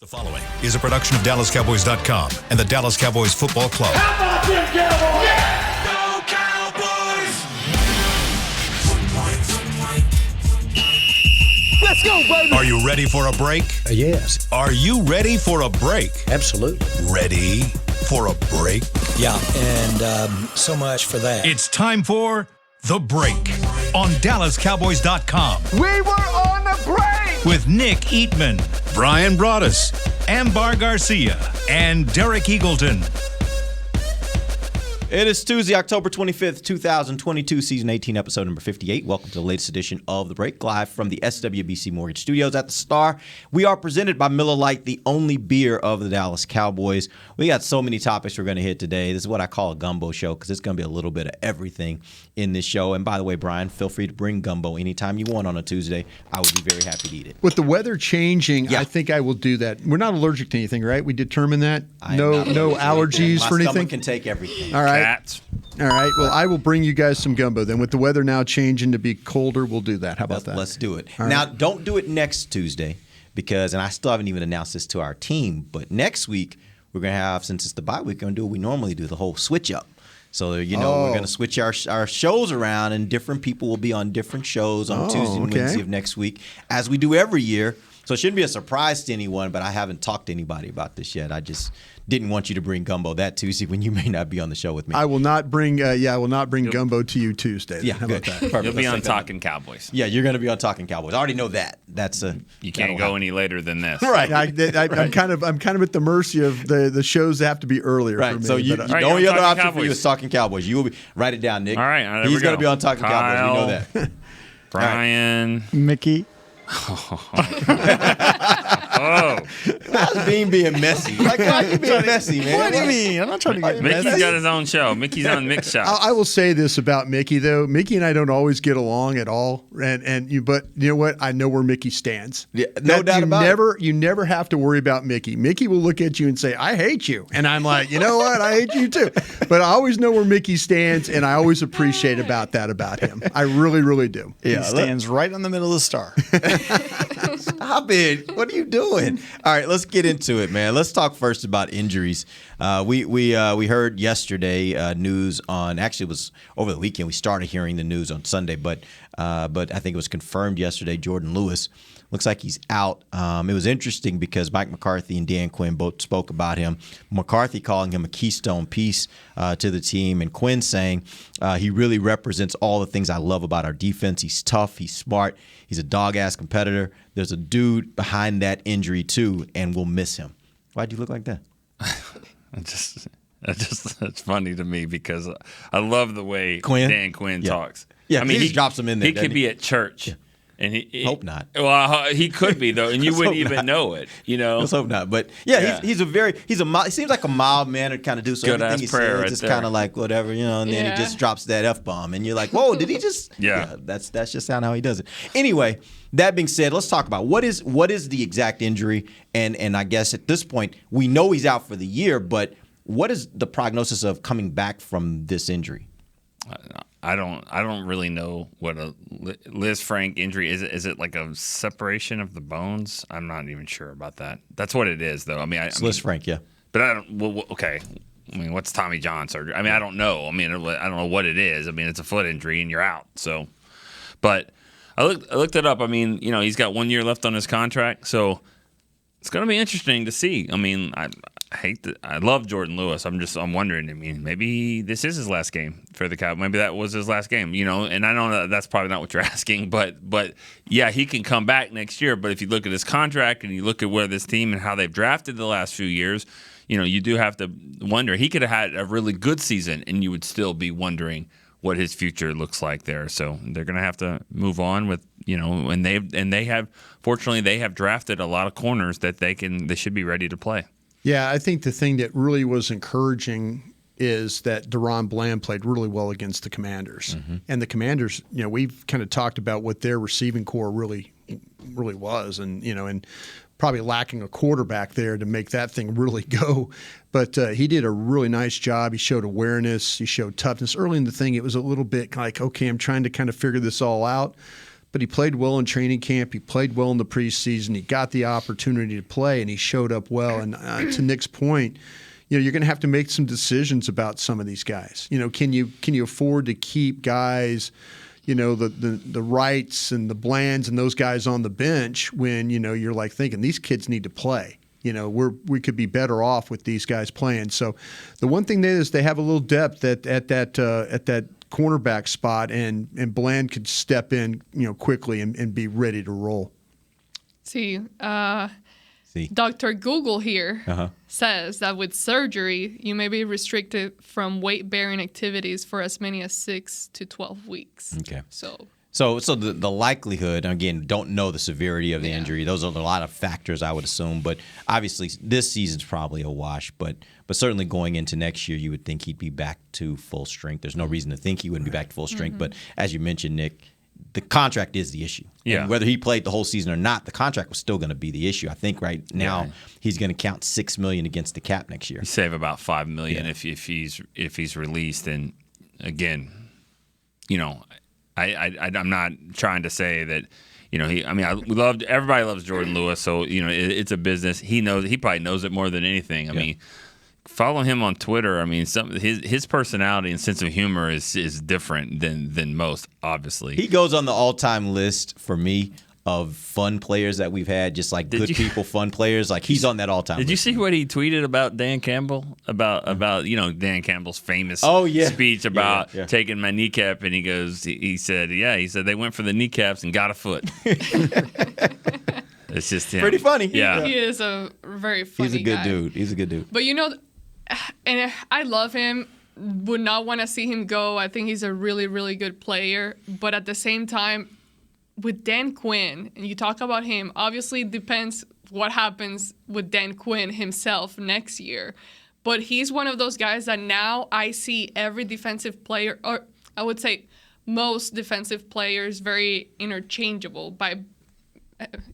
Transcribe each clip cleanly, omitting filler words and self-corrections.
The following is a production of DallasCowboys.com and the Dallas Cowboys Football Club. How about them Cowboys? Yeah! Go Cowboys! Let's go, baby! Are you ready for a break? Yes. Are you ready for a break? Absolutely. Ready for a break? Yeah, and so much for that. It's time for The Break on DallasCowboys.com. We were on the break! With Nick Eatman, Brian Broaddus, Ambar Garcia, and Derek Eagleton. It is Tuesday, October 25th, 2022, Season 18, Episode number 58. Welcome to the latest edition of The Break, live from the SWBC Mortgage Studios at the Star. We are presented by Miller Lite, the only beer of the Dallas Cowboys. We got so many topics we're going to hit today. This is what I call a gumbo show because it's going to be a little bit of everything in this show. And by the way, Brian, feel free to bring gumbo anytime you want on a Tuesday. I would be very happy to eat it. With the weather changing, Yeah. I think I will do that. We're not allergic to anything, right? We determined that? I am No not allergies My for anything? stomach can take everything. All right. Cats. All right. Well, I will bring you guys some gumbo then. With the weather now changing to be colder, we'll do that. How about that? Let's do it. All Now, right. don't do it next Tuesday because, and I still haven't even announced this to our team, but next week we're going to have, since it's the bye week, we're going to do what we normally do, the whole switch up. So, we're going to switch our shows around, and different people will be on different shows on Tuesday and okay. Wednesday of next week, as we do every year. So it shouldn't be a surprise to anyone, but I haven't talked to anybody about this yet. I just didn't want you to bring gumbo that Tuesday when you may not be on the show with me. I will not bring I will not bring gumbo to you Tuesday. Then. Yeah, How good. about that? Perfect. You'll be Let's on take that. Talking Cowboys. Yeah, you're going to be on Talking Cowboys. I already know that. You can't go any later than this. Right. I'm kind of at the mercy of the shows that have to be earlier Right. for me. So but, the All right, only you're on other Talking option for you Cowboys. is Talking Cowboys. You will be write it down, Nick. All right, there He's we going to go. be on Talking Cowboys. We know that. Brian. Mickey. Oh, How's Bean being messy? Like, why are you being messy, man? What do you mean? I'm not trying to get Mickey's messy. got his own show. Mickey's on Mix Shop. I will say this about Mickey though. Mickey and I don't always get along at all, but you know what? I know where Mickey stands. Yeah, no doubt about it. You never have to worry about Mickey. Mickey will look at you and say, "I hate you," and I'm like, you know what? I hate you too. But I always know where Mickey stands, and I always appreciate about him. I really, really do. Yeah, Stands right in the middle of the star. Stop it. What are you doing? All right, let's get into it, man. Let's talk first about injuries. We heard yesterday news on, actually it was over the weekend. We started hearing the news on Sunday, but I think it was confirmed yesterday. Jordan Lewis looks like he's out. It was interesting because Mike McCarthy and Dan Quinn both spoke about him. McCarthy calling him a keystone piece to the team, and Quinn saying he really represents all the things I love about our defense. He's tough. He's smart. He's a dog-ass competitor. There's a dude behind that injury, too, and we'll miss him. Why'd you look like that? It's funny to me because I love the way Quinn? Dan Quinn Yeah. talks. Yeah, he just drops him in there, He doesn't could he? be at church. And he Hope not. Well, he could be though, and you Let's wouldn't hope even not. know it. You know, Let's hope not. But yeah, Yeah. he seems like a mild-mannered kind of dude. So Good everything ass he prayer says right is there. kind of like whatever, and then Yeah. he just drops that F-bomb, and you're like, whoa, did he just? Yeah. That's just how he does it. Anyway, that being said, let's talk about what is the exact injury, and I guess at this point we know he's out for the year, but what is the prognosis of coming back from this injury? I don't really know what a Liz Frank injury is. Is it like a separation of the bones? I'm not even sure about that. That's what it is, though. I mean, Liz Frank, yeah. But I don't. Well, okay. I mean, what's Tommy John surgery? I mean, I don't know. I mean, I don't know what it is. I mean, it's a foot injury and you're out. So, but I looked it up. I mean, he's got 1 year left on his contract, so it's going to be interesting to see. I mean, I love Jordan Lewis. I'm wondering. I mean, maybe this is his last game for the Cowboys. Maybe that was his last game. And I know that's probably not what you're asking, but yeah, he can come back next year. But if you look at his contract and you look at where this team and how they've drafted the last few years, you do have to wonder. He could have had a really good season, and you would still be wondering what his future looks like there. So they're going to have to move on with, and they have fortunately they have drafted a lot of corners that they should be ready to play. Yeah, I think the thing that really was encouraging is that Deron Bland played really well against the Commanders. Mm-hmm. And the Commanders, we've kind of talked about what their receiving core really was, and probably lacking a quarterback there to make that thing really go. But he did a really nice job. He showed awareness. He showed toughness. Early in the thing, it was a little bit like, okay, I'm trying to kind of figure this all out. but he played well in training camp. He played well in the preseason. He got the opportunity to play, and he showed up well. And to Nick's point, you're going to have to make some decisions about some of these guys. Can you afford to keep guys, the Wrights and the Blands and those guys on the bench when you're like thinking these kids need to play. We could be better off with these guys playing. So the one thing is they have a little depth at that cornerback spot, and Bland could step in quickly and be ready to roll. See. Dr. Google here says that with surgery, you may be restricted from weight-bearing activities for as many as 6 to 12 weeks. Okay. So the likelihood, again, don't know the severity of the injury. Those are a lot of factors, I would assume. But obviously, this season's probably a wash. But certainly going into next year, you would think he'd be back to full strength. There's no reason to think he wouldn't be back to full strength. But as you mentioned, Nick, the contract is the issue. Yeah. And whether he played the whole season or not, the contract was still going to be the issue. I think right now he's going to count $6 million against the cap next year. You save about $5 million if he's released. And again, I'm not trying to say that, everybody loves Jordan Lewis, so it's a business. He probably knows it more than anything. I mean, follow him on Twitter. I mean, his personality and sense of humor is different than most. Obviously, he goes on the all-time list for me of fun players that we've had, just like people, fun players. Like he's on that all-time list. Did you see what he tweeted about Dan Campbell? About Dan Campbell's famous speech about taking my kneecap, and he said they went for the kneecaps and got a foot. It's just him. Pretty funny. Yeah. he is a very funny guy. He's a good dude. But and I love him. Would not want to see him go. I think he's a really, really good player. But at the same time, with Dan Quinn, and you talk about him, obviously it depends what happens with Dan Quinn himself next year. But he's one of those guys that now I see every defensive player, or I would say most defensive players, very interchangeable. By,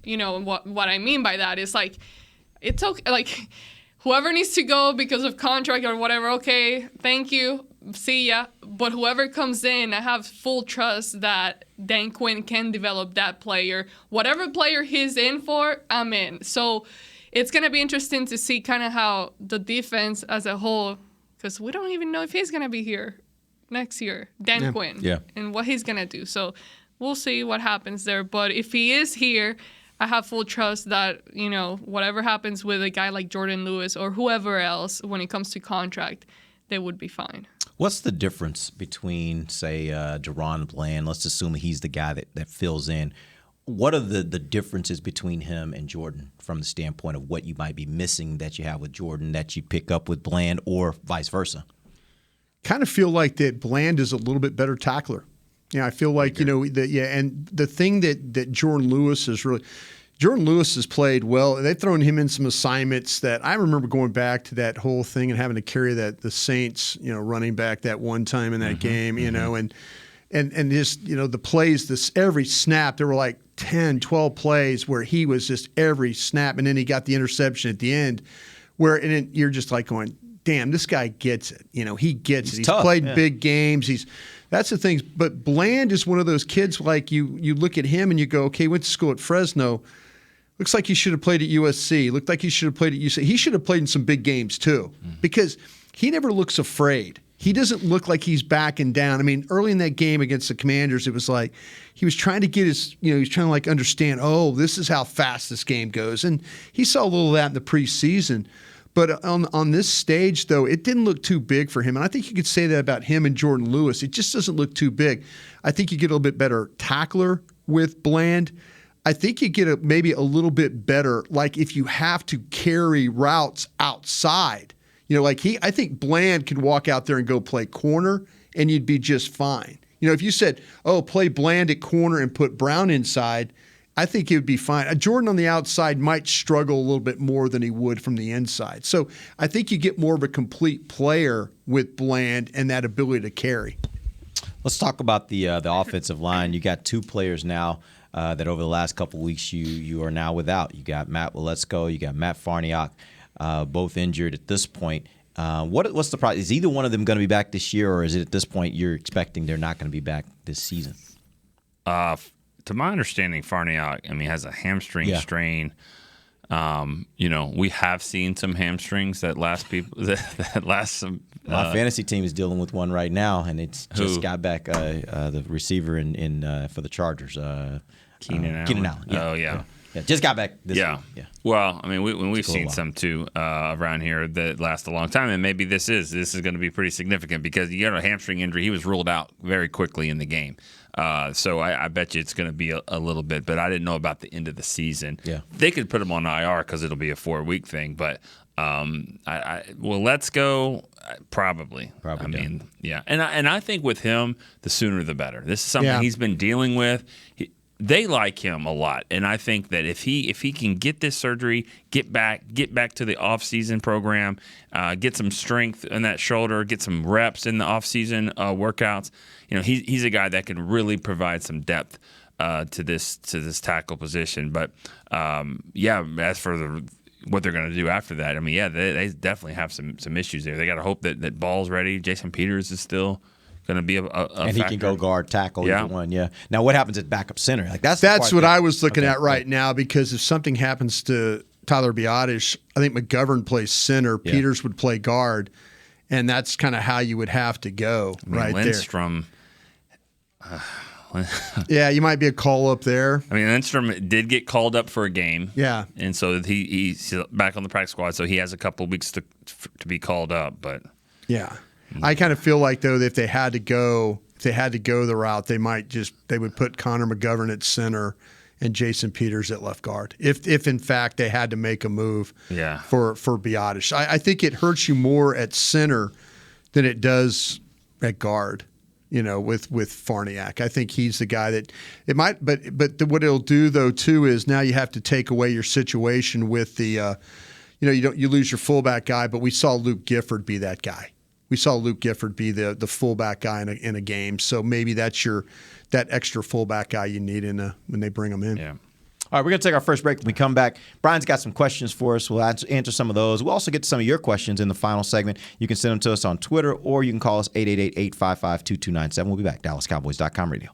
what I mean by that is like, it's okay, like whoever needs to go because of contract or whatever, okay, thank you, see ya. But whoever comes in, I have full trust that Dan Quinn can develop that player. Whatever player he's in for, I'm in. So it's going to be interesting to see kind of how the defense as a whole, because we don't even know if he's going to be here next year, Dan Quinn, and what he's going to do. So we'll see what happens there. But if he is here, I have full trust that, whatever happens with a guy like Jordan Lewis or whoever else when it comes to contract, they would be fine. What's the difference between, say, Deron Bland? Let's assume he's the guy that fills in. What are the differences between him and Jordan from the standpoint of what you might be missing that you have with Jordan that you pick up with Bland, or vice versa? Kind of feel like that Bland is a little bit better tackler. I feel like, and the thing that Jordan Lewis has played well. They've thrown him in some assignments that I remember going back to that whole thing and having to carry the Saints, running back that one time in that game, and just, the plays, every snap, there were like 10, 12 plays where he was just every snap, and then he got the interception at the end you're just like going, damn, this guy gets it. He gets it. He's tough, played big games. That's the thing. But Bland is one of those kids, like you look at him and you go, okay, went to school at Fresno. Looks like he should have played at USC. Looked like he should have played at UC. He should have played in some big games too, because he never looks afraid. He doesn't look like he's backing down. I mean, early in that game against the Commanders, it was like he was trying to get he was trying to like understand, this is how fast this game goes. And he saw a little of that in the preseason. But on this stage, though, it didn't look too big for him. And I think you could say that about him and Jordan Lewis. It just doesn't look too big. I think you get a little bit better tackler with Bland. I think you get maybe a little bit better, like if you have to carry routes outside. I think Bland can walk out there and go play corner, and you'd be just fine. If you said, play Bland at corner and put Brown inside, I think it would be fine. Jordan on the outside might struggle a little bit more than he would from the inside. So I think you get more of a complete player with Bland and that ability to carry. Let's talk about the offensive line. You got two players now that over the last couple of weeks you are now without. You got Matt Waletzko, you got Matt Farniok, both injured at this point. What's the problem? Is either one of them going to be back this year, or is it at this point you're expecting they're not going to be back this season? to my understanding, Farniok, has a hamstring strain. We have seen some hamstrings that last some. My fantasy team is dealing with one right now, and it's just got back the receiver in for the Chargers. Keenan Allen. Yeah. Oh yeah. Yeah, just got back this week. Yeah. Well, we've seen some too around here that last a long time, and maybe this is going to be pretty significant because you got a hamstring injury. He was ruled out very quickly in the game, so I bet you it's going to be a little bit. But I didn't know about the end of the season. Yeah, they could put him on IR because it'll be a 4-week thing. But let's go. Probably. Yeah, and I think with him, the sooner the better. This is something he's been dealing with. They like him a lot, and I think that if he can get this surgery, get back to the off-season program, get some strength in that shoulder, get some reps in the off-season workouts, he's a guy that can really provide some depth to this tackle position. But as for what they're going to do after that, they definitely have some issues there. They got to hope that Ball's ready. Jason Peters is still going to be a and factor. He can go guard, tackle, either one. Yeah. Now, what happens at backup center? That's what I was looking at right now, because if something happens to Tyler Biadasz, I think McGovern plays center, Peters would play guard, and that's kind of how you would have to go Lindstrom, there. You might be a call up there. Lindstrom did get called up for a game. Yeah. And so he's back on the practice squad, so he has a couple of weeks to be called up. But yeah. I kind of feel like, though, that if they had to go the route, they would put Connor McGovern at center and Jason Peters at left guard. If in fact they had to make a move for Biadasz. I think it hurts you more at center than it does at guard, with Farniok. I think he's the guy that it might, but what it'll do, though, too, is now you have to take away your situation with the you lose your fullback guy, but we saw Luke Gifford be that guy. We saw Luke Gifford be the fullback guy in a game, so maybe that's that extra fullback guy you need when they bring him in. Yeah. All right, we're going to take our first break. When we come back, Brian's got some questions for us. We'll answer some of those. We'll also get to some of your questions in the final segment. You can send them to us on Twitter, or you can call us 888-855-2297. We'll be back. DallasCowboys.com radio.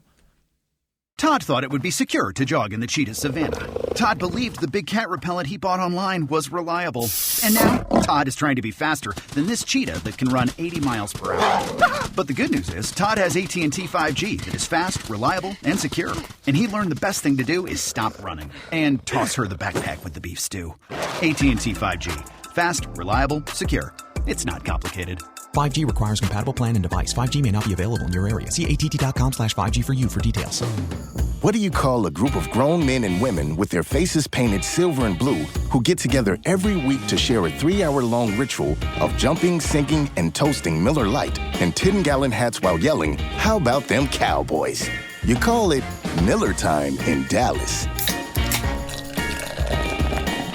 Todd thought it would be secure to jog in the cheetah savanna. Todd believed the big cat repellent he bought online was reliable. And now, Todd is trying to be faster than this cheetah that can run 80 miles per hour. But the good news is, Todd has AT&T 5G that is fast, reliable, and secure. And he learned the best thing to do is stop running and toss her the backpack with the beef stew. AT&T 5G. Fast, reliable, secure. It's not complicated. 5G requires compatible plan and device. 5G may not be available in your area. See att.com/5G for you for details. What do you call a group of grown men and women with their faces painted silver and blue who get together every week to share a 3-hour-long ritual of jumping, singing, and toasting Miller Lite in 10-gallon hats while yelling, "How about them Cowboys?" You call it Miller Time in Dallas.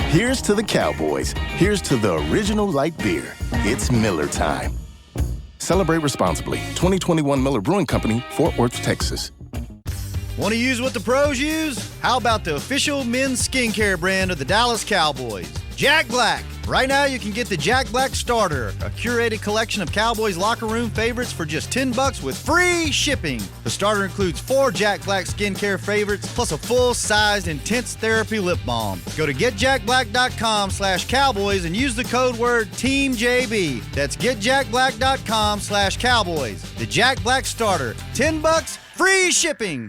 Here's to the Cowboys. Here's to the original light beer. It's Miller Time. Celebrate responsibly. 2021 Miller Brewing Company, Fort Worth, Texas. Want to use what the pros use? How about the official men's skincare brand of the Dallas Cowboys, Jack Black? Right now, you can get the Jack Black Starter, a curated collection of Cowboys locker room favorites for just $10 with free shipping. The starter includes 4 Jack Black skincare favorites, plus a full-sized intense therapy lip balm. Go to getjackblack.com/Cowboys and use the code word TEAMJB. That's getjackblack.com/Cowboys. The Jack Black Starter, $10, free shipping.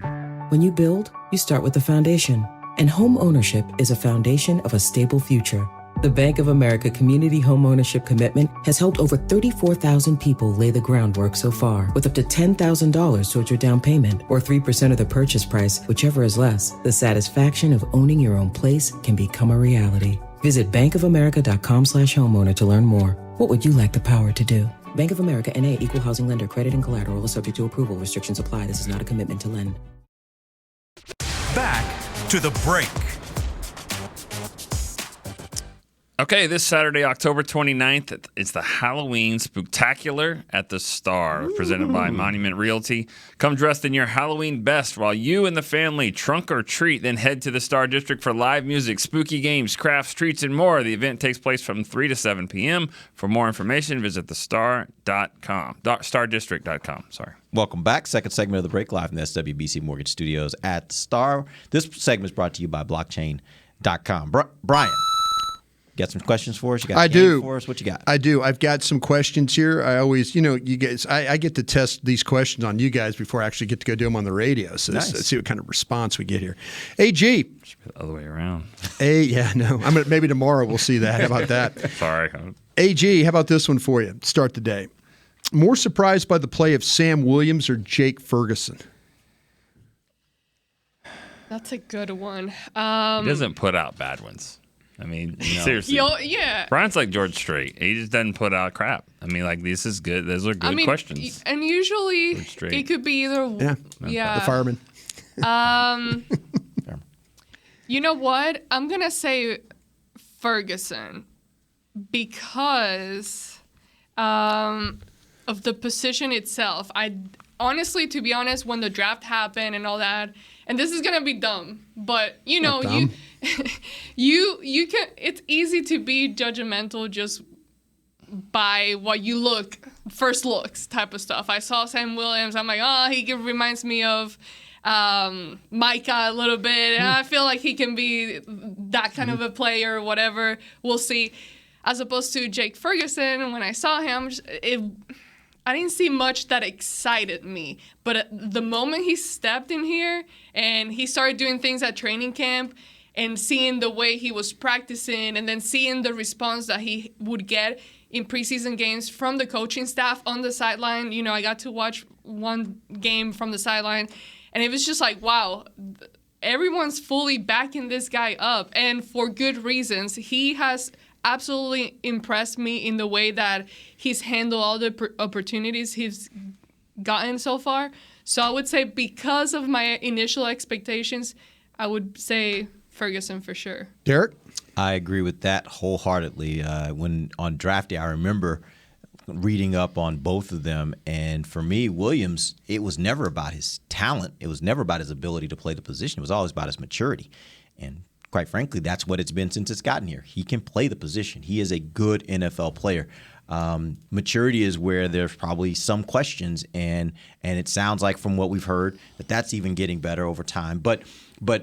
When you build, you start with the foundation. And home ownership is a foundation of a stable future. The Bank of America Community Home Ownership Commitment has helped over 34,000 people lay the groundwork so far, with up to $10,000 towards your down payment or 3% of the purchase price, whichever is less. The satisfaction of owning your own place can become a reality. Visit bankofamerica.com/homeowner to learn more. What would you like the power to do? Bank of America N.A. Equal Housing Lender. Credit and collateral is subject to approval. Restrictions apply. This is not a commitment to lend. Back to the break. Okay, this Saturday, October 29th, it's the Halloween Spooktacular at the Star, presented by Monument Realty. Come dressed in your Halloween best while you and the family trunk or treat, then head to the Star District for live music, spooky games, crafts, treats, and more. The event takes place from 3 to 7 p.m. For more information, visit thestar.com. StarDistrict.com, sorry. Welcome back. Second segment of the break, live from the SWBC Mortgage Studios at the Star. This segment is brought to you by blockchain.com. Brian. Got some questions for us? You got I do. For us? What you got? I do. I've got some questions here. I always, you guys, I get to test these questions on you guys before I actually get to go do them on the radio. So let's see what kind of response we get here. AG. The other way around. Maybe tomorrow we'll see that. How about that? Sorry. AG, how about this one for you? Start the day. More surprised by the play of Sam Williams or Jake Ferguson? That's a good one. He doesn't put out bad ones. I mean, seriously. Yeah. Brian's like George Strait. He just doesn't put out crap. I mean, like, this is good. Those are good questions. And usually it could be either. Yeah. The fireman. You know what? I'm going to say Ferguson because of the position itself. Honestly, to be honest, when the draft happened and all that, and this is gonna be dumb, but you can. It's easy to be judgmental just by what you first looks type of stuff. I saw Sam Williams. I'm like, he reminds me of Micah a little bit, and I feel like he can be that kind of a player or whatever. We'll see. As opposed to Jake Ferguson, when I saw him, I didn't see much that excited me. But the moment he stepped in here and he started doing things at training camp and seeing the way he was practicing and then seeing the response that he would get in preseason games from the coaching staff on the sideline. I got to watch one game from the sideline, and it was just like, wow, everyone's fully backing this guy up, and for good reasons. He has absolutely impressed me in the way that he's handled all the opportunities he's gotten so far. So I would say because of my initial expectations, I would say Ferguson for sure. Derek? I agree with that wholeheartedly. When on draft day, I remember reading up on both of them. And for me, Williams, it was never about his talent. It was never about his ability to play the position. It was always about his maturity. And quite frankly, that's what it's been since it's gotten here. He can play the position. He is a good NFL player. Maturity is where there's probably some questions, and it sounds like from what we've heard that's even getting better over time. But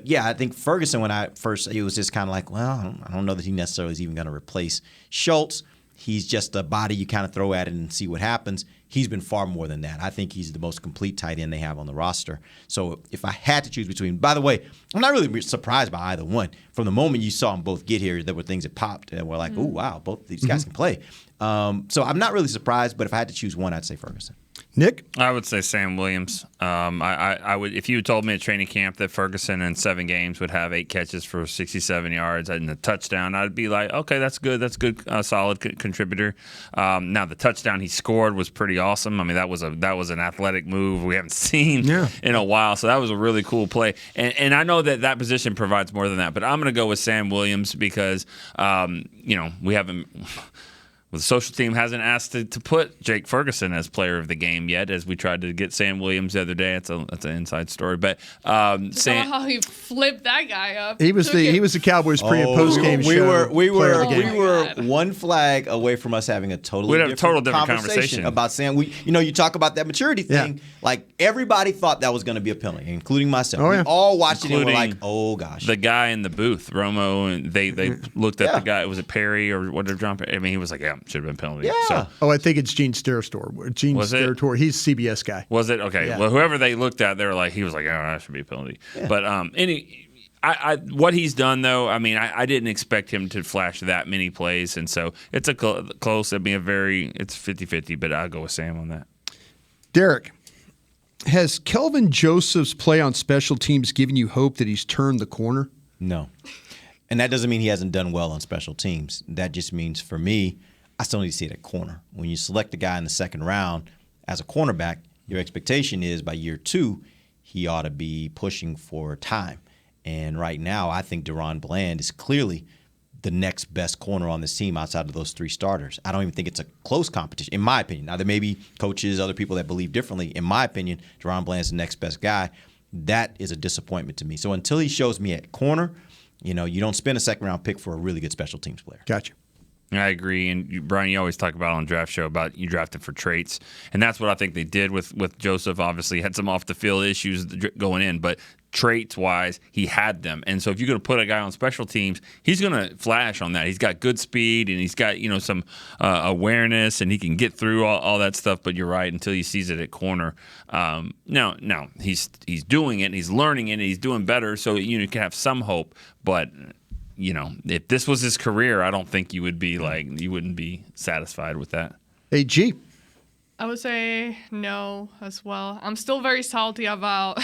yeah, I think Ferguson, when I first, it was just kind of like, well, I don't know that he necessarily is even going to replace Schultz. He's just a body you kind of throw at it and see what happens. He's been far more than that. I think he's the most complete tight end they have on the roster. So if I had to choose between, by the way, I'm not really surprised by either one. From the moment you saw them both get here, there were things that popped and were like, oh, wow, both these guys can play. So I'm not really surprised, but if I had to choose one, I'd say Ferguson. Nick? I would say Sam Williams. I would, if you had told me at training camp that Ferguson in 7 games would have 8 catches for 67 yards and a touchdown, I'd be like, okay, that's good. That's good, solid contributor. Now the touchdown he scored was pretty awesome. I mean, that was an athletic move we haven't seen in a while. So that was a really cool play. And I know that position provides more than that, but I'm going to go with Sam Williams because we haven't. The social team hasn't asked to put Jake Ferguson as player of the game yet, as we tried to get Sam Williams the other day. That's an inside story, but how he flipped that guy up. He was the Cowboys pre and post game show. We were one flag away from us having a totally different conversation about Sam. You talk about that maturity thing. Like everybody thought that was going to be a penalty, including myself. We all watched it and were like, "Oh gosh." The guy in the booth, Romo, and they looked at the guy. Was it Perry or whatever? John Perry? I mean, he was like, "Yeah, should have been penalty." Yeah. So. I think it's Gene Steratore. Gene Steratore. He's a CBS guy. Was it? Okay. Yeah. Well, whoever they looked at, they were like, he was like, "Oh, that should be a penalty." Yeah. But what he's done though, I mean, I didn't expect him to flash that many plays, and so it's a close. It's 50-50, but I'll go with Sam on that. Derek, has Kelvin Joseph's play on special teams given you hope that he's turned the corner? No. And that doesn't mean he hasn't done well on special teams. That just means, for me, I still need to see it at corner. When you select a guy in the second round as a cornerback, your expectation is by year 2, he ought to be pushing for time. And right now, I think Deron Bland is clearly the next best corner on this team outside of those 3 starters. I don't even think it's a close competition, in my opinion. Now, there may be coaches, other people that believe differently. In my opinion, Deron Bland's the next best guy. That is a disappointment to me. So until he shows me at corner, you don't spend a second-round pick for a really good special teams player. Gotcha. I agree. And Brian, you always talk about on draft show about you drafted for traits. And that's what I think they did with Joseph. Obviously had some off the field issues going in, but traits wise, he had them. And so if you're going to put a guy on special teams, he's going to flash on that. He's got good speed and he's got, some awareness and he can get through all that stuff. But you're right, until he sees it at corner. No, he's doing it, he's learning it, and he's doing better. So you can have some hope. But if this was his career, I don't think you wouldn't be satisfied with that. Hey, G. I would say no as well. I'm still very salty about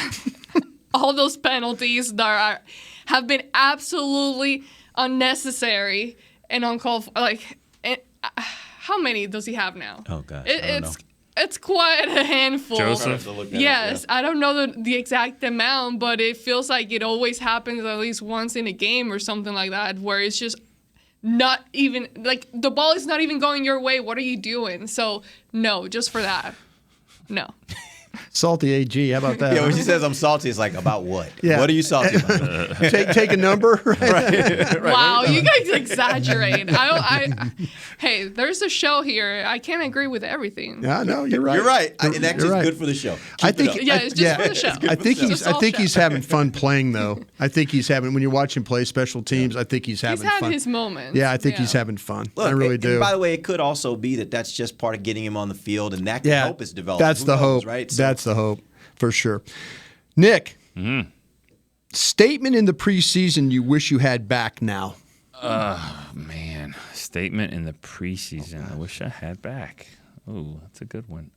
all those penalties that have been absolutely unnecessary and uncalled for. How many does he have now? Oh, gosh. It's quite a handful. Joseph? Yes. I don't know the exact amount, but it feels like it always happens at least once in a game or something like that, where it's just not even, the ball is not even going your way. What are you doing? So, no, just for that. No. Salty AG, how about that? Yeah, when she says I'm salty, it's like, about what? Yeah. What are you salty about? take a number, right? Wow, you guys exaggerate. Hey, there's a show here. I can't agree with everything. Yeah, no, you're right. You're right. And that's just good for the show. It's just for the show. I think he's having fun playing, though. I think he's having, when you watch him play special teams, I think he's having fun. He's had his moments. Yeah, I think he's having fun. Look, I really do. And by the way, it could also be that's just part of getting him on the field, and that can help his development. That's the hope, right? That's the hope, for sure. Nick, statement in the preseason you wish you had back now. Man, statement in the preseason I wish I had back. Oh, that's a good one.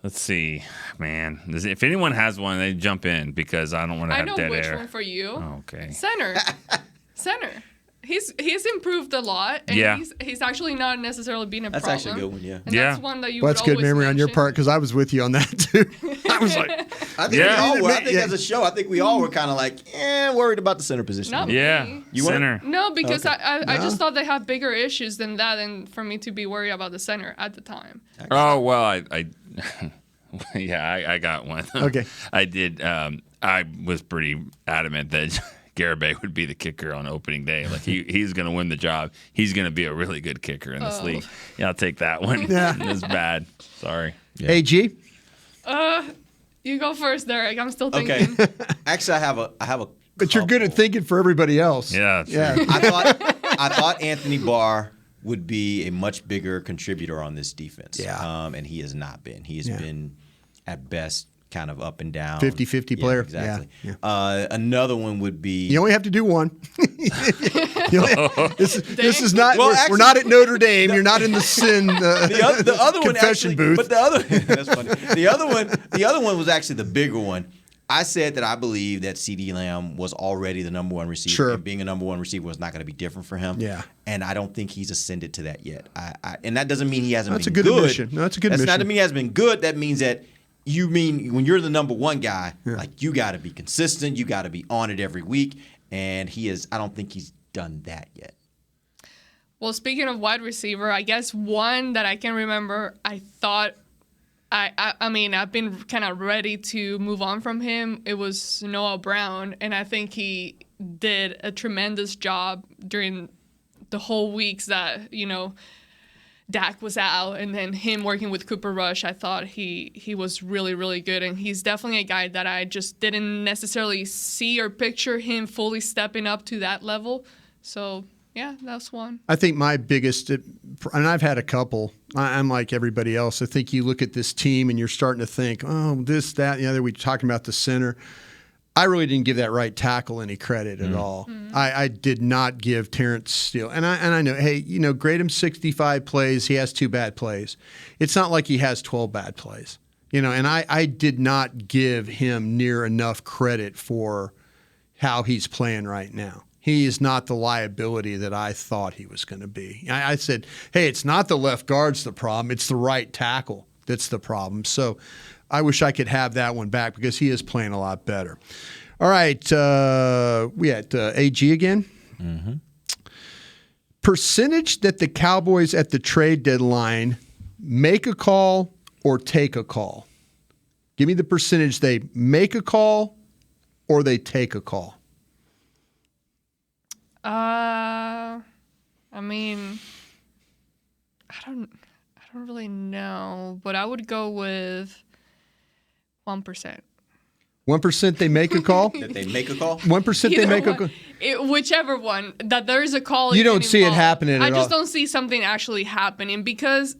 Let's see, man. If anyone has one, they jump in because I don't want to have dead air. I know which one for you. Oh, okay. Center. He's improved a lot, and he's actually not necessarily been a problem. That's actually a good one, yeah. And that's one that you that's would good always memory mention. on your part because I was with you on that too. I was like, I think as a show, I think we all were kind of like, worried about the center position. Not me. You center. No, because I just thought they had bigger issues than that, and for me to be worried about the center at the time. Oh well, I I got one. Okay. I did. I was pretty adamant that Garibay would be the kicker on opening day. Like he's going to win the job. He's going to be a really good kicker in this league. Yeah, I'll take that one. Yeah. It was bad. Sorry. Yeah. Hey, G. You go first, Derek. I'm still thinking. Okay. Actually, I have a. But you're good at thinking for everybody else. Yeah. Yeah. I thought Anthony Barr would be a much bigger contributor on this defense. Yeah. And he has not been. He has been at best kind of up and down. 50-50 player. Exactly. Yeah. Another one would be. You only have to do one. This is not. Well, we're not at Notre Dame. You're not in the sin the other one confession actually, booth. But the other that's funny. The other one was actually the bigger one. I said that I believe that CeeDee Lamb was already the number one receiver. Sure. And being a number one receiver was not going to be different for him. Yeah. And I don't think he's ascended to that yet. And that doesn't mean he hasn't That's been a good good. admission. No, that's a good That's admission. not to mean he hasn't been good. That means that you mean when you're the number one guy, like you got to be consistent. You got to be on it every week. And I don't think he's done that yet. Well, speaking of wide receiver, I guess one that I can remember, I thought, I mean, I've been kind of ready to move on from him. It was Noah Brown, and I think he did a tremendous job during the whole weeks that, Dak was out, and then him working with Cooper Rush. I thought he was really, really good, and he's definitely a guy that I just didn't necessarily see or picture him fully stepping up to that level. So, yeah, that's one. I think my biggest, and I've had a couple, I'm like everybody else. I think you look at this team and you're starting to think, oh, this, that, and the other. We're talking about the center. I really didn't give that right tackle any credit at all. I did not give Terrence Steele. And I know, hey, grade him 65 plays. He has 2 bad plays. It's not like he has 12 bad plays. And I did not give him near enough credit for how he's playing right now. He is not the liability that I thought he was going to be. I said, hey, it's not the left guard's the problem. It's the right tackle that's the problem. So I wish I could have that one back because he is playing a lot better. All right. We at AG again. Mm-hmm. Percentage that the Cowboys at the trade deadline make a call or take a call. Give me the percentage they make a call or they take a call. I mean, I don't really know, but I would go with 1%. 1% they make a call? That they make a call? 1% they make a call? Whichever one, that there is a call. You don't see it happening at all. I just don't see something actually happening because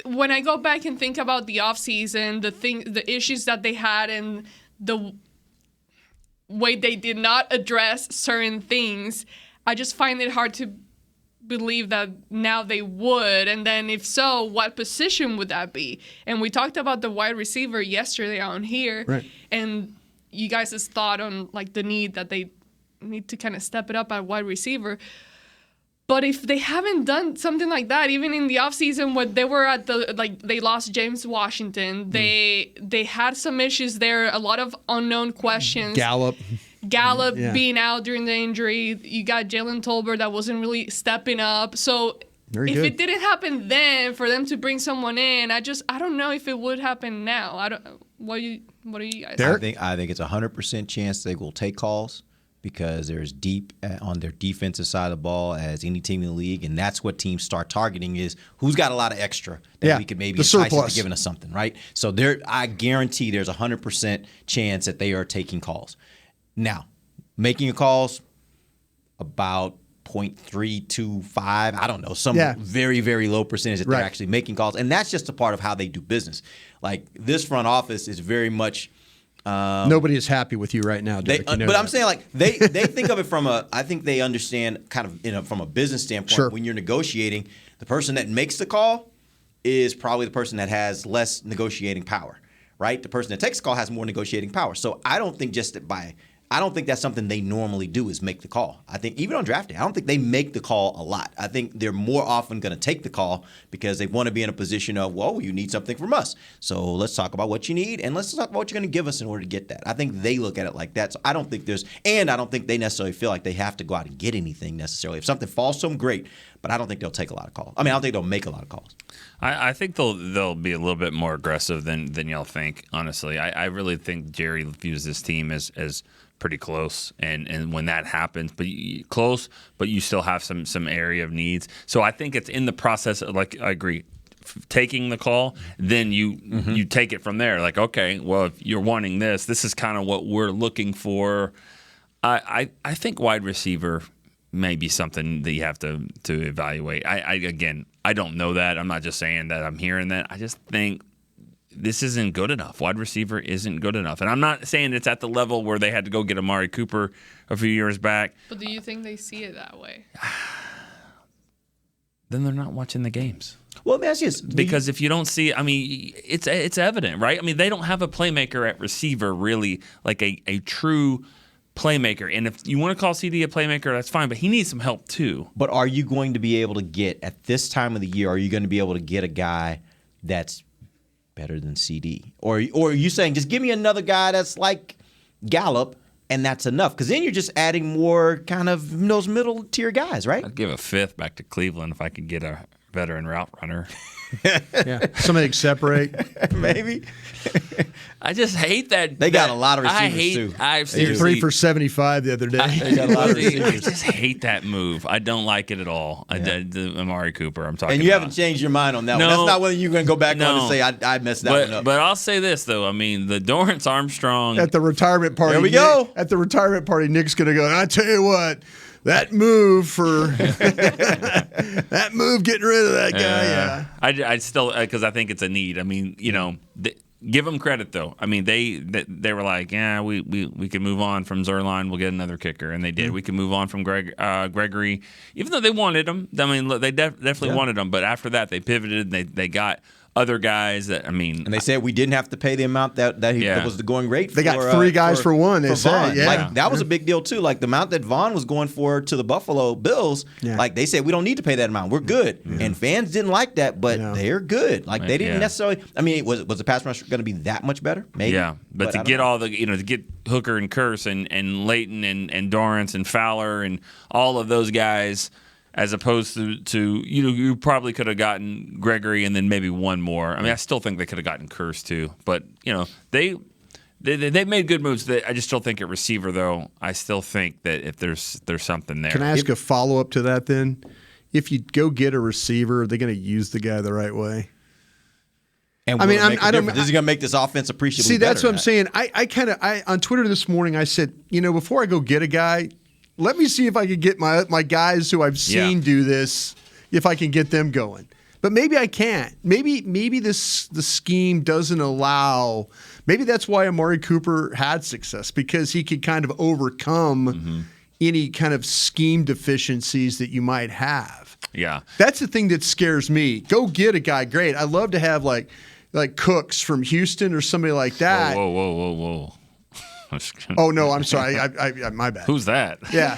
when I go back and think about the offseason, the issues that they had and the way they did not address certain things, I just find it hard to believe that now they would. And then if so, what position would that be? And we talked about the wide receiver yesterday on here. Right. And you guys' thought on like the need that they need to kind of step it up at wide receiver. But if they haven't done something like that, even in the offseason when they were at they lost James Washington, they had some issues there, a lot of unknown questions. Gallup being out during the injury. You got Jalen Tolbert that wasn't really stepping up. So if it didn't happen then for them to bring someone in, I don't know if it would happen now. What do you guys think? I think it's 100% chance they will take calls because they're as deep on their defensive side of the ball as any team in the league, and that's what teams start targeting is who's got a lot of extra that we could maybe entice into giving us something, right? So I guarantee there's 100% chance that they are taking calls. Now, making a calls about 0.325, I don't know, some very, very low percentage that they're actually making calls. And that's just a part of how they do business. Like this front office is very much nobody is happy with you right now, Derek. I'm saying like they think of it I think they understand kind of from a business standpoint. When you're negotiating, the person that makes the call is probably the person that has less negotiating power, right? The person that takes the call has more negotiating power. So I don't think I don't think that's something they normally do is make the call. I think even on draft day, I don't think they make the call a lot. I think they're more often going to take the call because they want to be in a position of, well, you need something from us. So let's talk about what you need and let's talk about what you're going to give us in order to get that. I think they look at it like that. So I don't think I don't think they necessarily feel like they have to go out and get anything necessarily. If something falls to them, great. But I don't think they'll take a lot of calls. I mean, I don't think they'll make a lot of calls. I think they'll be a little bit more aggressive than y'all think, honestly. I really think Jerry views this team as pretty close, and when that happens, but you still have some area of needs. So I think it's in the process of, like, I agree, taking the call, then you take it from there. Like, okay, well, if you're wanting this is kind of what we're looking for. I think wide receiver may be something that you have to evaluate. I don't know that. I'm not just saying that I'm hearing that. I just think this isn't good enough. Wide receiver isn't good enough. And I'm not saying it's at the level where they had to go get Amari Cooper a few years back. But do you think they see it that way? Then they're not watching the games. Well, that's just because if you don't see, I mean, it's evident, right? I mean, they don't have a playmaker at receiver, really, like a true playmaker. And if you want to call CD a playmaker, that's fine, but he needs some help too. But are you going to be able to get, at this time of the year, are you going to be able to get a guy that's better than CD? Or are you saying just give me another guy that's like Gallup and that's enough? Because then you're just adding more kind of those middle tier guys, right? I'd give a fifth back to Cleveland if I could get a veteran route runner. Somebody separate. Maybe. I just hate that. They got a lot of receivers too. I've seen 3 for 75 the other day. They got a lot of receivers. I just hate that move. I don't like it at all. The Amari Cooper I'm talking about. And you haven't changed your mind on that one. That's not whether you're going to go back on and say, I messed that one up. But I'll say this, though. I mean, the Dorrance Armstrong. At the retirement party. There we go. At the retirement party, Nick's going to go, I tell you what. That move getting rid of that guy, I still, because I think it's a need. I mean, give them credit though. I mean, they were like, yeah, we can move on from Zerline. We'll get another kicker, and they did. We can move on from Gregory, even though they wanted him. I mean, they definitely wanted him, but after that, they pivoted. They got other guys that, I mean. And they said we didn't have to pay the amount that was the going rate. They got 3 guys for one, they said. Yeah. Like, that was a big deal, too. Like, the amount that Vaughn was going for to the Buffalo Bills, like, they said we don't need to pay that amount. We're good. And fans didn't like that, but they're good. Like, they didn't necessarily. I mean, was the pass rush going to be that much better? Maybe. Yeah, but to get all the, to get Hooker and Curse and Leighton and Dorrance and Fowler and all of those guys, as opposed to you probably could have gotten Gregory and then maybe one more. I mean, I still think they could have gotten Curse too, but they made good moves. I just still think at receiver though. I still think that if there's something there. Can I ask a follow up to that then? If you go get a receiver, are they going to use the guy the right way? And I mean, I don't. This is going to make this offense appreciably better. See, that's what I'm saying. I on Twitter this morning, I said, before I go get a guy, let me see if I can get my guys who I've seen do this, if I can get them going. But maybe I can't. Maybe the scheme doesn't allow. Maybe that's why Amari Cooper had success, because he could kind of overcome any kind of scheme deficiencies that you might have. Yeah. That's the thing that scares me. Go get a guy, great. I'd love to have like Cooks from Houston or somebody like that. Whoa. Oh, no, I'm sorry. I my bad. Who's that? Yeah.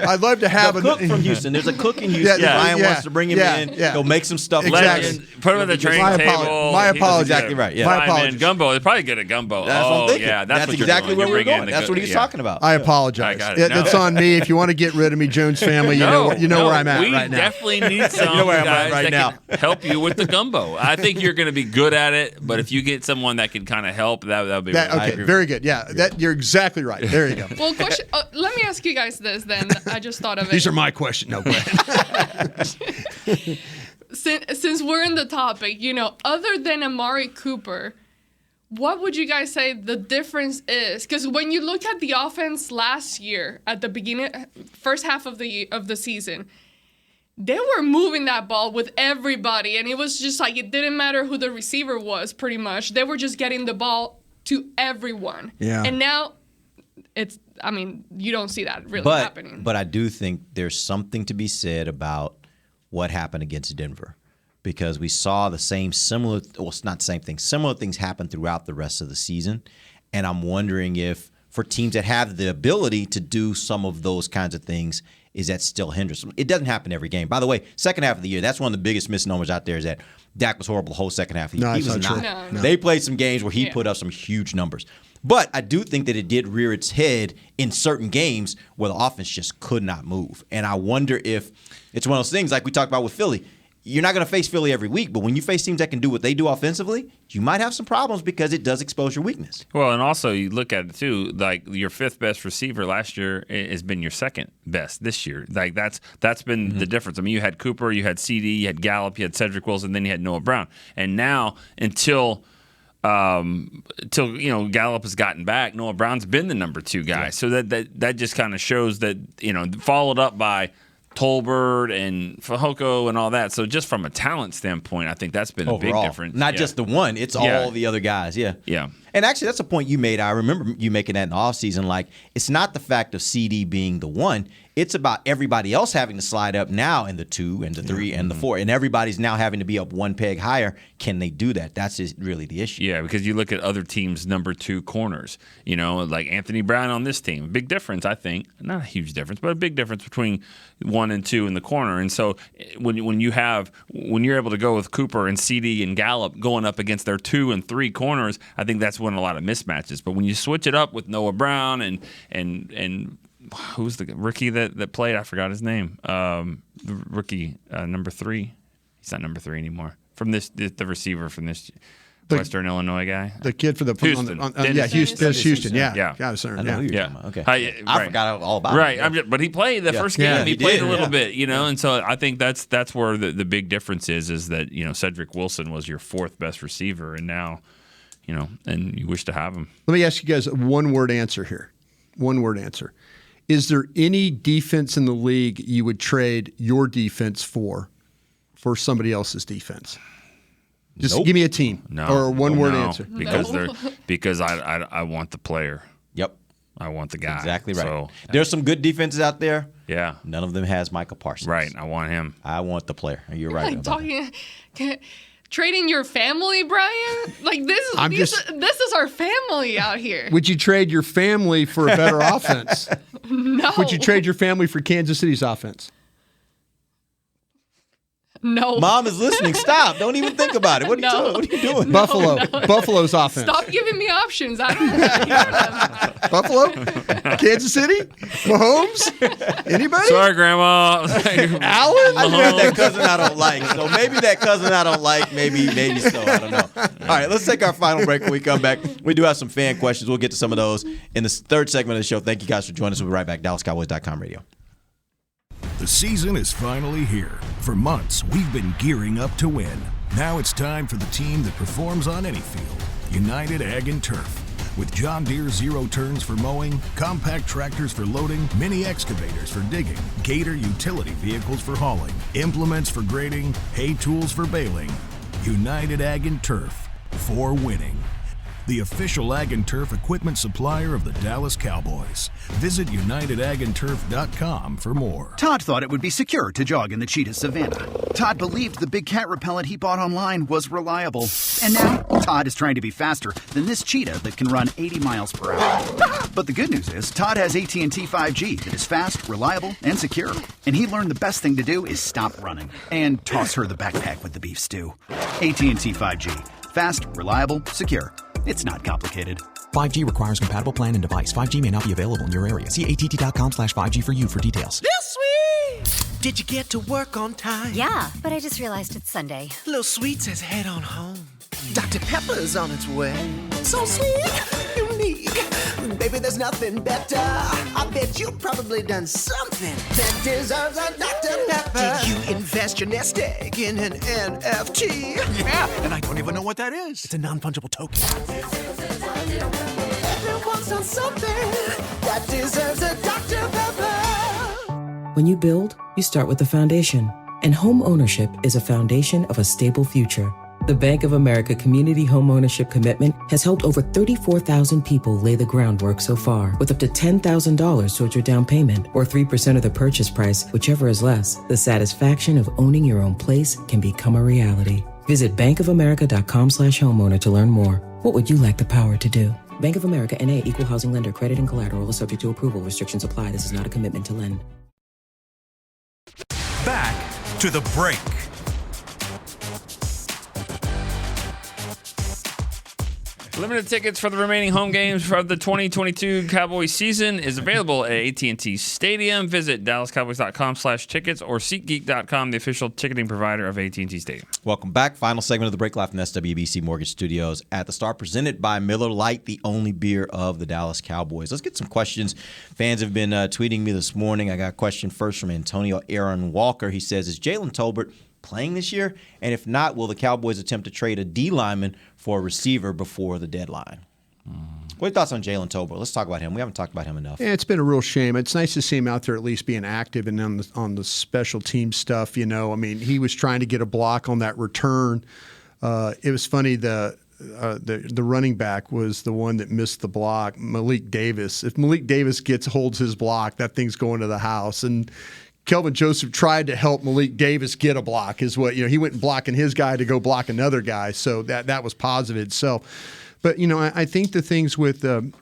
I'd love to have a Cook from Houston. There's a Cook in Houston. Ryan wants to bring him in. Yeah. He'll make some stuff. Exactly. Put him at the training table. My apologies. Exactly right. Yeah. My apologies. Gumbo. They're probably good at gumbo. That's what I'm thinking. Yeah, that's what exactly where we're going. That's what he's talking about. I apologize. I got it. It's on me. If you want to get rid of me, Jones family, you know where I'm at right now. We definitely need some guys that can help you with the gumbo. I think you're going to be good at it, but if you get someone that can kind of help, that would be really okay. Very good. Yeah, you're exactly right. There you go. Well, question. Let me ask you guys this then. I just thought of it. These are my questions. No, go ahead. Since we're in the topic, other than Amari Cooper, what would you guys say the difference is? Because when you look at the offense last year at the beginning, first half of the season, they were moving that ball with everybody, and it was just like it didn't matter who the receiver was. Pretty much, they were just getting the ball to everyone. Yeah. And now. You don't see that really happening. But I do think there's something to be said about what happened against Denver, because we saw similar things happen throughout the rest of the season. And I'm wondering if for teams that have the ability to do some of those kinds of things, is that still hinders? It doesn't happen every game. By the way, second half of the year, that's one of the biggest misnomers out there, is that Dak was horrible the whole second half of the year. He was not. No. They played some games where he put up some huge numbers. But I do think that it did rear its head in certain games where the offense just could not move. And I wonder if it's one of those things like we talked about with Philly. You're not going to face Philly every week, but when you face teams that can do what they do offensively, you might have some problems because it does expose your weakness. Well, and also you look at it too, like your 5th best receiver last year has been your 2nd best this year. Like that's been the difference. I mean, you had Cooper, you had CD, you had Gallup, you had Cedric Wilson, then you had Noah Brown. And now until Gallup has gotten back, Noah Brown's been the number 2 guy. Yeah. So that just kind of shows that, followed up by Tolbert and Fehoko and all that. So just from a talent standpoint, I think that's been a big difference. Not just the one, it's all the other guys. Yeah. Yeah. And actually, that's a point you made. I remember you making that in the offseason. Like, it's not the fact of CD being the one. It's about everybody else having to slide up now in the 2 and the 3 and the 4. And everybody's now having to be up one peg higher. Can they do that? That's just really the issue. Yeah, because you look at other teams' number 2 corners, like Anthony Brown on this team. Big difference, I think. Not a huge difference, but a big difference between 1 and 2 in the corner. And so when you're able to go with Cooper and CD and Gallup going up against their 2 and 3 corners, I think that's when a lot of mismatches. But when you switch it up with Noah Brown and who's the rookie that played? I forgot his name. The rookie number 3. He's not number 3 anymore. From the receiver from this Western Illinois guy. The kid for the Houston. Houston. Yeah. Yeah. Got it. I know who you're talking about. Okay. I forgot all about it. Yeah. Right. But he played the first game. He played a little bit, and so I think that's where the big difference is that Cedric Wilson was your 4th best receiver, and now and you wish to have him. Let me ask you guys a one-word answer here. One-word answer. Is there any defense in the league you would trade your defense for somebody else's defense? Just give me a team or a one-word answer. Because I want the player. Yep. I want the guy. Exactly right. So, there's some good defenses out there. Yeah. None of them has Micah Parsons. Right. I want him. I want the player. You're right. Like talking. Trading your family, Brian? Like this is our family out here. Would you trade your family for a better offense? No. Would you trade your family for Kansas City's offense? No. Mom is listening. Stop. Don't even think about it. What are you doing? Buffalo's offense. Stop giving me options. I don't want to hear them. Buffalo? Kansas City? Mahomes? Anybody? Sorry, Grandma. Allen? I have that cousin I don't like. So maybe that cousin I don't like, maybe so. I don't know. All right, let's take our final break. When we come back, we do have some fan questions. We'll get to some of those in the third segment of the show. Thank you guys for joining us. We'll be right back. DallasCowboys.com radio. The season is finally here. For months, we've been gearing up to win. Now it's time for the team that performs on any field. United Ag and Turf. With John Deere zero turns for mowing, compact tractors for loading, mini excavators for digging, Gator utility vehicles for hauling, implements for grading, hay tools for baling. United Ag and Turf. For winning. The official Ag and Turf equipment supplier of the Dallas Cowboys. Visit UnitedAgAndTurf.com for more. Todd thought it would be secure to jog in the cheetah savanna. Todd believed the big cat repellent he bought online was reliable. And now, Todd is trying to be faster than this cheetah that can run 80 miles per hour. But the good news is, Todd has AT&T 5G that is fast, reliable, and secure. And he learned the best thing to do is stop running and toss her the backpack with the beef stew. AT&T 5G. Fast, reliable, secure. It's not complicated. 5G requires compatible plan and device. 5G may not be available in your area. See att.com/5G for you for details. This week! Did you get to work on time? Yeah, but I just realized it's Sunday. Little Sweet says head on home. Dr. Pepper's on its way. So sweet, unique. Baby, there's nothing better. I bet you've probably done something that deserves a Dr. Pepper. Did you invest your nest egg in an NFT? Yeah, and I don't even know what that is. It's a non-fungible token. Everyone's done something that deserves a Dr. Pepper. When you build, you start with the foundation. And home ownership is a foundation of a stable future. The Bank of America Community Homeownership Commitment has helped over 34,000 people lay the groundwork so far, with up to $10,000 towards your down payment or 3% of the purchase price, whichever is less. The satisfaction of owning your own place can become a reality. Visit bankofamerica.com/homeowner to learn more. What would you like the power to do? Bank of America N.A. Equal Housing Lender. Credit and collateral is subject to approval. Restrictions apply. This is not a commitment to lend. Back to the break. Limited tickets for the remaining home games for the 2022 Cowboys season is available at AT&T Stadium. Visit DallasCowboys.com/tickets or SeatGeek.com, the official ticketing provider of AT&T Stadium. Welcome back. Final segment of the break live from SWBC Mortgage Studios at the Star, presented by Miller Lite, the only beer of the Dallas Cowboys. Let's get some questions. Fans have been tweeting me this morning. I got a question first from Antonio Aaron Walker. He says, is Jalen Tolbert playing this year? And if not, will the Cowboys attempt to trade a D lineman for a receiver before the deadline? What are your thoughts on Jalen Tolbert? Let's talk about him. We haven't talked about him enough. Yeah, it's been a real shame. It's nice to see him out there at least being active and on the special team stuff. You know, I mean, he was trying to get a block on that return. It was funny. The running back was the one that missed the block, Malik Davis. If Malik Davis holds his block, that thing's going to the house. And Kelvin Joseph tried to help Malik Davis get a block. He went and blocking his guy to go block another guy. So that was positive itself. But I think the things with and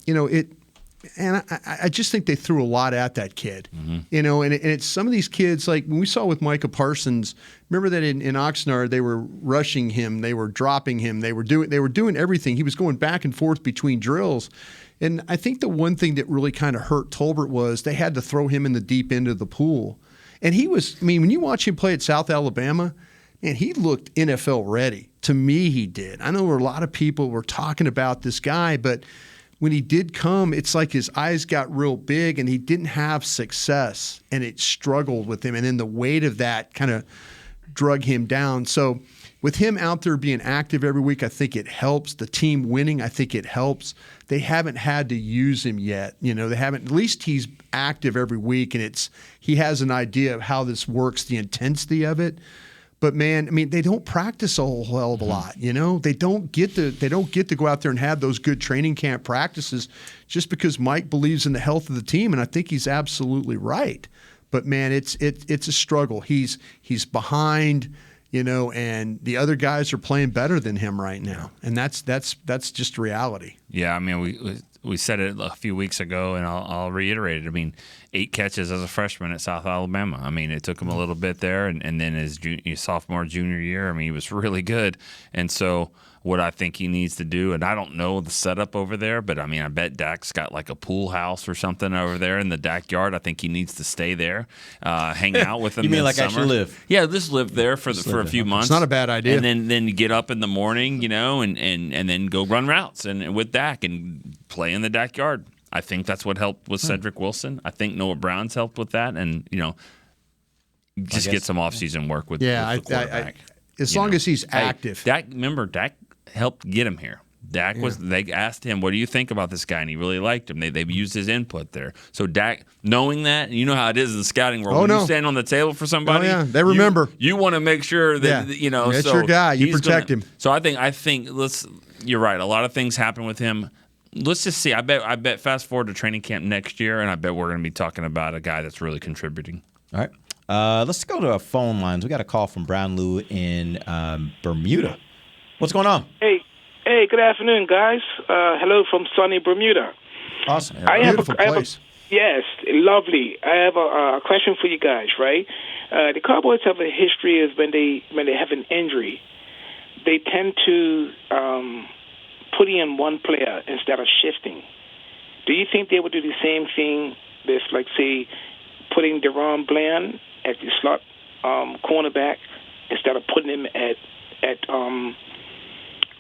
I just think they threw a lot at that kid. Mm-hmm. And it's some of these kids, like when we saw with Micah Parsons. Remember that in Oxnard they were rushing him, they were dropping him, they were doing everything. He was going back and forth between drills. And I think the one thing that really kind of hurt Tolbert was they had to throw him in the deep end of the pool. And when you watch him play at South Alabama, man, he looked NFL ready. To me, he did. I know a lot of people were talking about this guy, but when he did come, it's like his eyes got real big and he didn't have success and it struggled with him. And then the weight of that kind of drug him down. So with him out there being active every week, I think it helps. The team winning, I think it helps. They haven't had to use him yet. They haven't. At least he's active every week, and he has an idea of how this works, the intensity of it. But man, I mean, they don't practice a whole hell of a lot. They don't get to go out there and have those good training camp practices just because Mike believes in the health of the team, and I think he's absolutely right. But man, it's a struggle. He's behind. and the other guys are playing better than him right now, and that's just reality. Yeah, I mean, we said it a few weeks ago, and I'll reiterate it. I mean, 8 catches as a freshman at South Alabama. I mean, it took him a little bit there, and then his sophomore, junior year, I mean, he was really good. And so what I think he needs to do, and I don't know the setup over there, but I mean, I bet Dak's got like a pool house or something over there in the Dak yard. I think he needs to stay there, hang out with them. You mean like summer. actually live? Yeah, just live there for a few months. It's not a bad idea. And then you get up in the morning, and then go run routes and with Dak and play in the Dak yard. I think that's what helped with Cedric Wilson. I think Noah Brown's helped with that, and just get some offseason work with the quarterback. As long as he's active. Dak helped get him here. Dak was. They asked him, "What do you think about this guy?" And he really liked him. They used his input there. So Dak, knowing that, and you know how it is in the scouting world. When you stand on the table for somebody, they remember. You want to make sure that That's so your guy. You protect him. So I think you're right. A lot of things happen with him. Let's just see. I bet fast forward to training camp next year, and I bet we're going to be talking about a guy that's really contributing. All right. Let's go to our phone lines. We got a call from Brown Lou in Bermuda. What's going on? Hey, good afternoon, guys. Hello from sunny Bermuda. Awesome. Beautiful place. Yes, lovely. I have a question for you guys, right? The Cowboys have a history of when they have an injury, they tend to put in one player instead of shifting. Do you think they would do the same thing with, like, say, putting DeRon Bland at the slot cornerback instead of putting him at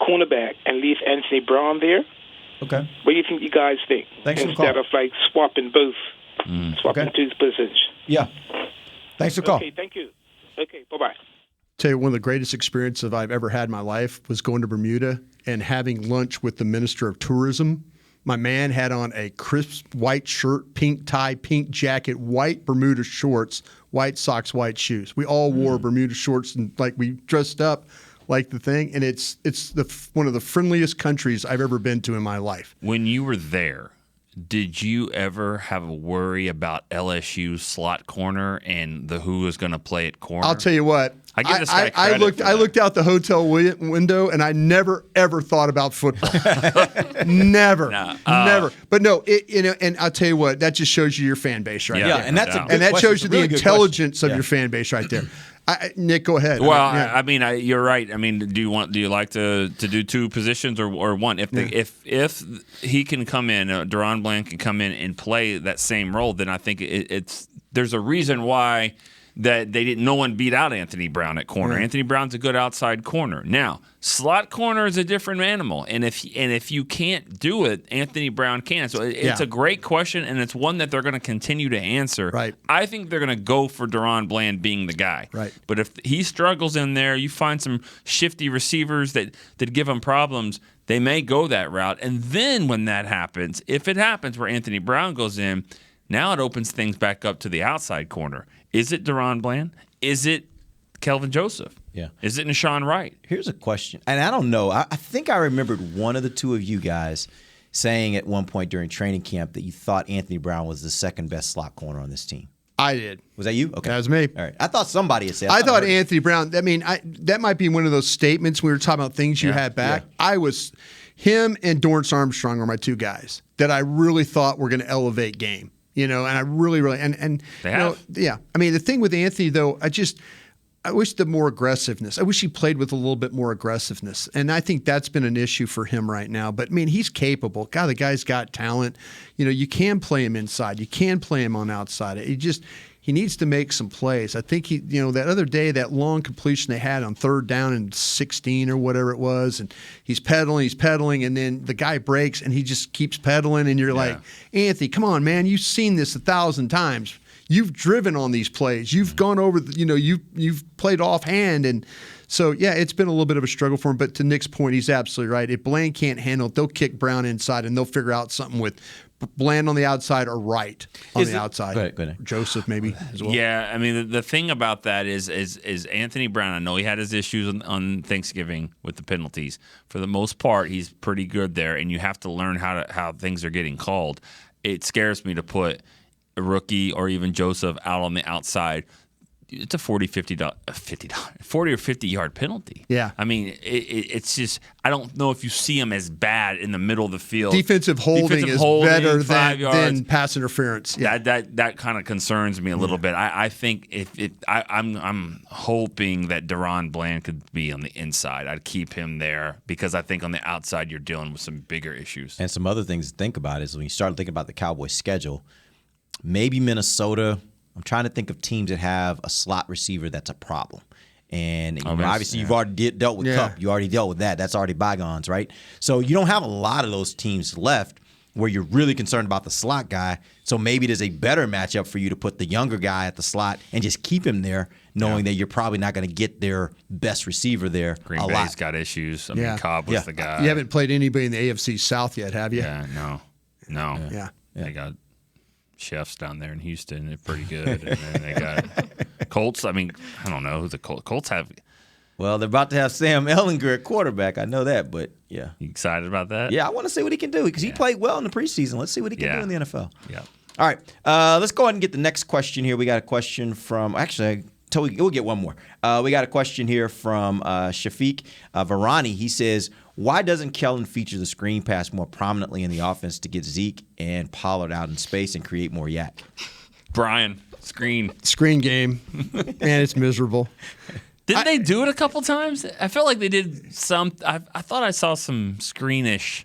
cornerback and leave Anthony Brown there? Okay. What do you think you guys think? Thanks for the instead call. of like swapping both, two positions. Yeah. Thanks for the call. Okay, thank you. Okay, bye-bye. Tell you, one of the greatest experiences I've ever had in my life was going to Bermuda and having lunch with the Minister of Tourism. My man had on a crisp white shirt, pink tie, pink jacket, white Bermuda shorts, white socks, white shoes. We all wore Bermuda shorts and we dressed up like the thing. And it's one of the friendliest countries I've ever been to in my life. When you were there, did you ever have a worry about LSU's slot corner and who was going to play at corner? I'll tell you what. I give this guy I credit looked out the hotel window and I never ever thought about football. Never. But no, and I'll tell you what, that just shows you your fan base right there. Yeah, and that's that shows you the intelligence of your fan base right there. Nick, go ahead. Well, you're right. I mean, do you like to do two positions or one? If he can come in, DeRon Bland can come in and play that same role, then I think there's a reason why that no one beat out Anthony Brown at corner. Right. Anthony Brown's a good outside corner. Now, slot corner is a different animal, and if you can't do it, Anthony Brown can. So it's a great question, and it's one that they're going to continue to answer. Right. I think they're going to go for DeRon Bland being the guy. Right. But if he struggles in there, you find some shifty receivers that give him problems, they may go that route. And then when that happens, if it happens where Anthony Brown goes in, now it opens things back up to the outside corner. Is it DeRon Bland? Is it Kelvin Joseph? Yeah. Is it Nashawn Wright? Here's a question, and I don't know. I think I remembered one of the two of you guys saying at one point during training camp that you thought Anthony Brown was the second best slot corner on this team. I did. Was that you? Okay. That was me. All right. I thought somebody had said. I thought Anthony Brown. That might be one of those statements we were talking about things you had back. Yeah. Him and Dorrance Armstrong were my two guys that I really thought were going to elevate game. And I really, and they have. Yeah. I mean, the thing with Anthony though, I wish the more aggressiveness. I wish he played with a little bbit more aggressiveness. And I think that's been an issue for him right now. But, I mean, he's capable. God, the guy's got talent. You can play him inside. You can play him on outside. He needs to make some plays. I think that other day, that long completion they had on 3rd down and 16 or whatever it was, and he's pedaling, and then the guy breaks and he just keeps pedaling, and you're like, Anthony, come on, man, you've seen this 1,000 times. You've driven on these plays. You've gone over, you've played offhand. And so, yeah, it's been a little bit of a struggle for him. But to Nick's point, he's absolutely right. If Bland can't handle it, they'll kick Brown inside and they'll figure out something with Bland on the outside or Wright on the outside. Go ahead. Joseph maybe as well. Yeah, I mean, the thing about that is Anthony Brown, I know he had his issues on Thanksgiving with the penalties. For the most part, he's pretty good there, and you have to learn how things are getting called. It scares me to put a rookie or even Joseph out on the outside. it's a 40 or 50 yard penalty. Yeah. I mean, it's just, I don't know if you see him as bad in the middle of the field. Defensive holding is better 5 yards. than pass interference. Yeah. That kind of concerns me a little bit. I think I'm hoping that Deron Bland could be on the inside. I'd keep him there because I think on the outside you're dealing with some bigger issues. And some other things to think about is when you start thinking about the Cowboys' schedule, maybe Minnesota. I'm trying to think of teams that have a slot receiver that's a problem. And obviously you've already dealt with Kupp. You already dealt with that. That's already bygones, right? So you don't have a lot of those teams left where you're really concerned about the slot guy. So maybe there's a better matchup for you to put the younger guy at the slot and just keep him there, knowing that you're probably not going to get their best receiver there Green a Bay's lot. got issues. I mean, Cobb was the guy. You haven't played anybody in the AFC South yet, have you? Yeah, no. Yeah. They got chefs down there in Houston. They're pretty good. And then they got Colts. I mean, I don't know who the Colts have. Well, they're about to have Sam Ehlinger at quarterback. I know that, but yeah. You excited about that? Yeah, I want to see what he can do because he played well in the preseason. Let's see what he can do in the NFL. Yeah. All right. Let's go ahead and get the next question here. We got a question from – actually, we'll get one more. We got a question here from Shafiq Varani. He says, why doesn't Kellen feature the screen pass more prominently in the offense to get Zeke and Pollard out in space and create more yak? Brian, screen game. Man, it's miserable. Didn't they do it a couple times? I felt like they did some. I thought I saw some screenish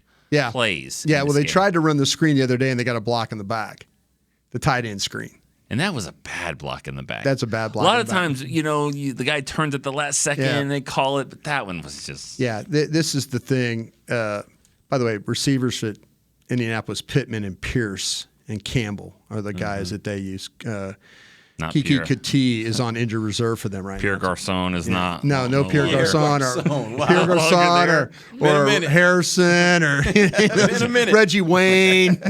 plays. Yeah, well, they tried to run the screen the other day, and they got a block in the back, the tight end screen. And that was a bad block in the back. That's a bad block. A lot of times, the guy turns at the last second and they call it, but that one was just. Yeah, this is the thing. By the way, receivers at Indianapolis, Pittman and Pierce and Campbell are the guys that they use. Not Kiki Pierre. Kati is on injured reserve for them right Pierre now. Garcon is not. No Pierre Garcon or Wow. Pierre Garcon or Harrison or Reggie Wayne.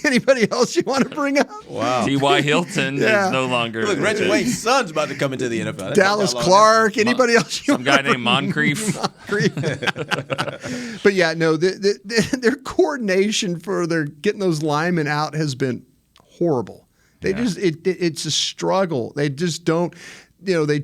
Anybody else you want to bring up? Wow. T.Y. Hilton is no longer. Look, Reggie Wayne's son's about to come into the NFL. That's Dallas Clark. Anybody else? Some guy named Moncrief. But yeah, no, their coordination for their getting those linemen out has been horrible. They just it's a struggle. They just don't, like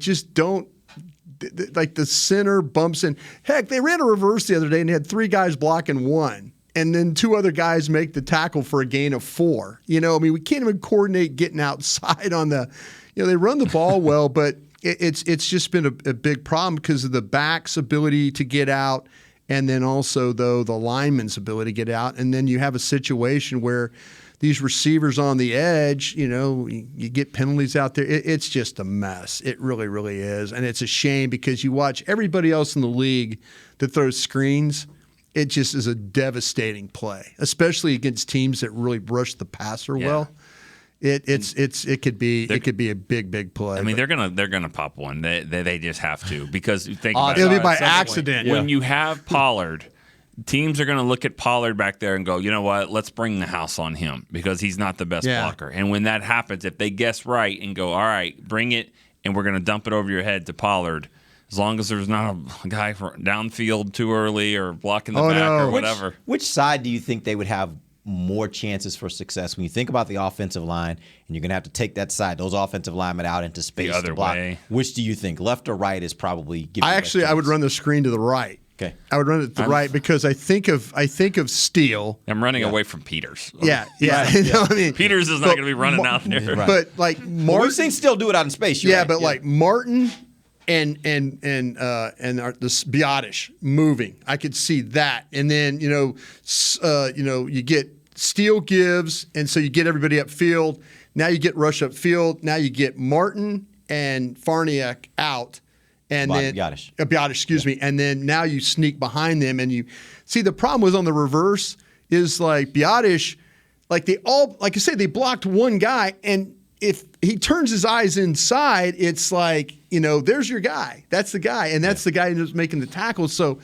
the center bumps in. Heck, they ran a reverse the other day and they had 3 guys blocking 1. And then 2 other guys make the tackle for a gain of 4. We can't even coordinate getting outside on the, they run the ball well, but it's just been a big problem because of the back's ability to get out. And then also, though, the lineman's ability to get out. And then you have a situation where these receivers on the edge, you get penalties out there. It's just a mess. It really, really is. And it's a shame because you watch everybody else in the league that throws screens. It just is a devastating play, especially against teams that really rush the passer well. It could be a big play. I mean, they're gonna pop one. They just have to because think about it'll be by accident. When you have Pollard. Teams are going to look at Pollard back there and go, you know what, let's bring the house on him because he's not the best blocker. And when that happens, if they guess right and go, all right, bring it, and we're going to dump it over your head to Pollard, as long as there's not a guy downfield too early or blocking the back or whatever. Which side do you think they would have more chances for success when you think about the offensive line and you're going to have to take that side, those offensive linemen out into space the other to block? way. Which do you think, left or right, is probably giving I would run the screen to the right. Okay. I would run it to the right because I think of Steele. I'm running away from Peters. Yeah. I mean, Peters is not going to be running out there. Right. But like Martin, well, we've seen Steele do it out in space. But like Martin and this Biotish moving, I could see that. And then you get Steele gives, and so you get everybody upfield. Now you get rush upfield. Now you get Martin and Farniak out. And then Biotish, excuse me. And then now you sneak behind them, and you see the problem was on the reverse is like Biotish, like I say, they blocked one guy, and if he turns his eyes inside, it's like there's your guy, that's the guy, and that's the guy who's making the tackle. So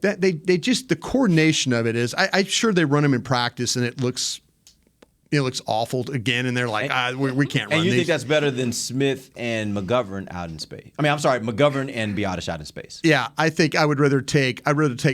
that they just the coordination of it is, I'm sure they run him in practice, and it looks awful again, and they're like, we can't run these. And you these. think that's better than Smith and McGovern out in space? I mean, I'm sorry, McGovern and Biotish out in space. Yeah, I think I would rather take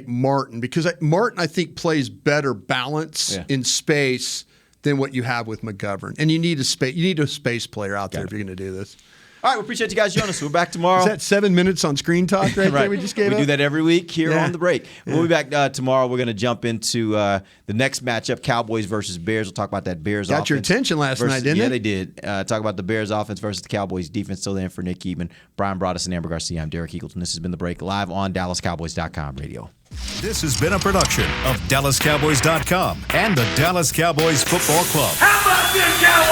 Martin because Martin, I think, plays better balance in space than what you have with McGovern. And you need a space player out there if you're going to do this. All right, we appreciate you guys joining us. We're back tomorrow. Is that 7 minutes on screen talk right there we just gave We up? do that every week here Yeah. on the break. We'll be back tomorrow. We're going to jump into the next matchup, Cowboys versus Bears. We'll talk about that Bears offense. Got your attention last night, didn't Yeah, it? they did. Talk about the Bears offense versus the Cowboys defense. Still in for Nick Keeman, Brian Broaddus, and Amber Garcia. I'm Derek Eagleton. This has been The Break, live on DallasCowboys.com radio. This has been a production of DallasCowboys.com and the Dallas Cowboys Football Club. How about this, Cowboys?